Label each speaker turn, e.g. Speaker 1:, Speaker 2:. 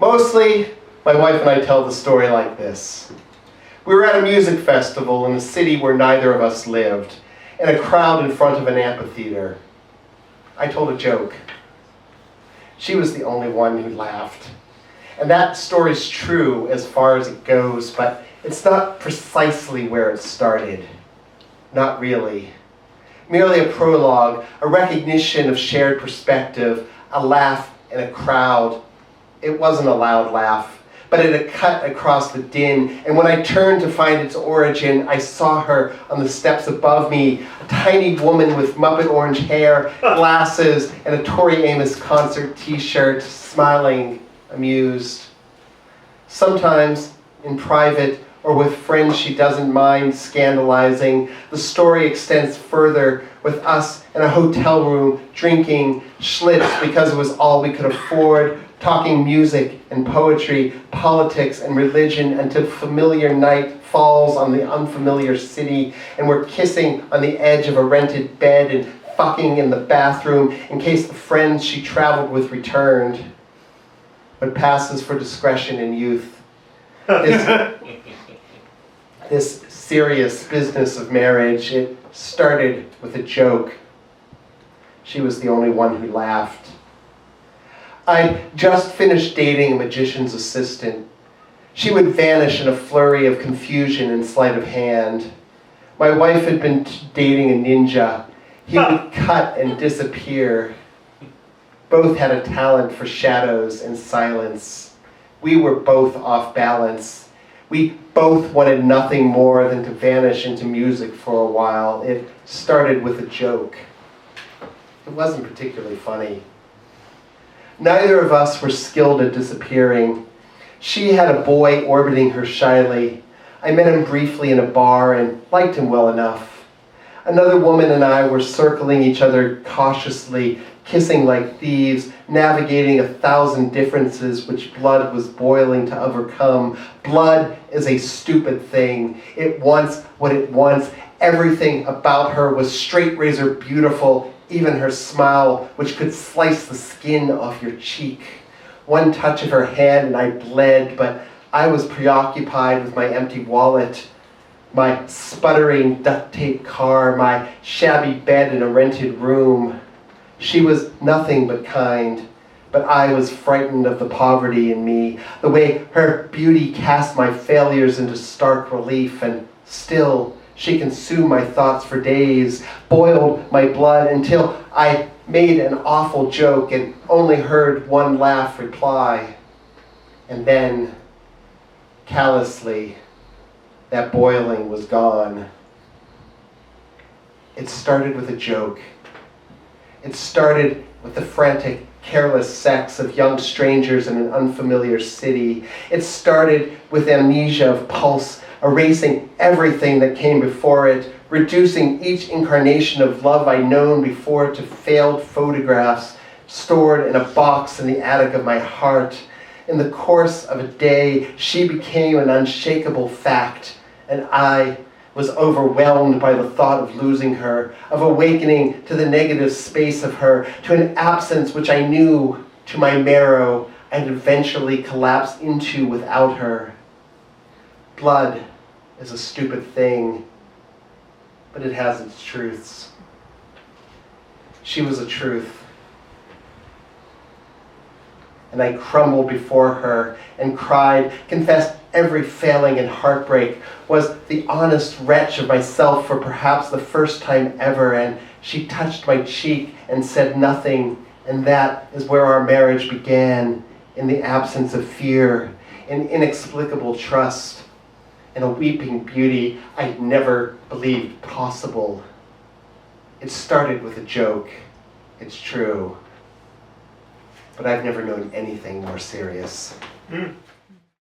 Speaker 1: Mostly, my wife and I tell the story like this. We were at a music festival in a city where neither of us lived, in a crowd in front of an amphitheater. I told a joke. She was the only one who laughed. And that story's true as far as it goes, but it's not precisely where it started. Not really. Merely a prologue, a recognition of shared perspective, a laugh in a crowd. It wasn't a loud laugh, but it had cut across the din, and when I turned to find its origin, I saw her on the steps above me, a tiny woman with Muppet orange hair, glasses, and a Tori Amos concert t-shirt, smiling, amused. Sometimes, in private, or with friends she doesn't mind scandalizing, the story extends further, with us in a hotel room, drinking Schlitz because it was all we could afford, talking music and poetry, politics and religion, until familiar night falls on the unfamiliar city, and we're kissing on the edge of a rented bed and fucking in the bathroom in case the friends she traveled with returned. What passes for discretion in youth. This serious business of marriage, it started with a joke. She was the only one who laughed. I'd just finished dating a magician's assistant. She would vanish in a flurry of confusion and sleight of hand. My wife had been dating a ninja. He would cut and disappear. Both had a talent for shadows and silence. We were both off balance. We both wanted nothing more than to vanish into music for a while. It started with a joke. It wasn't particularly funny. Neither of us were skilled at disappearing. She had a boy orbiting her shyly. I met him briefly in a bar and liked him well enough. Another woman and I were circling each other cautiously, kissing like thieves, navigating 1,000 differences which blood was boiling to overcome. Blood is a stupid thing. It wants what it wants. Everything about her was straight razor beautiful, even her smile, which could slice the skin off your cheek. One touch of her hand and I bled, but I was preoccupied with my empty wallet, my sputtering duct tape car, my shabby bed in a rented room. She was nothing but kind, but I was frightened of the poverty in me, the way her beauty cast my failures into stark relief, and still she consumed my thoughts for days, boiled my blood until I made an awful joke and only heard one laugh reply. And then, callously, that boiling was gone. It started with a joke. It started with the frantic, careless sex of young strangers in an unfamiliar city. It started with amnesia of pulse, erasing everything that came before it, reducing each incarnation of love I'd known before to failed photographs stored in a box in the attic of my heart. In the course of a day, she became an unshakable fact, and I was overwhelmed by the thought of losing her, of awakening to the negative space of her, to an absence which I knew, to my marrow, I'd eventually collapse into without her. Blood is a stupid thing, but it has its truths. She was a truth. And I crumbled before her and cried, confessed every failing and heartbreak, was the honest wretch of myself for perhaps the first time ever, and she touched my cheek and said nothing, and that is where our marriage began, in the absence of fear, in inexplicable trust, in a weeping beauty I'd never believed possible. It started with a joke, it's true, but I've never known anything more serious.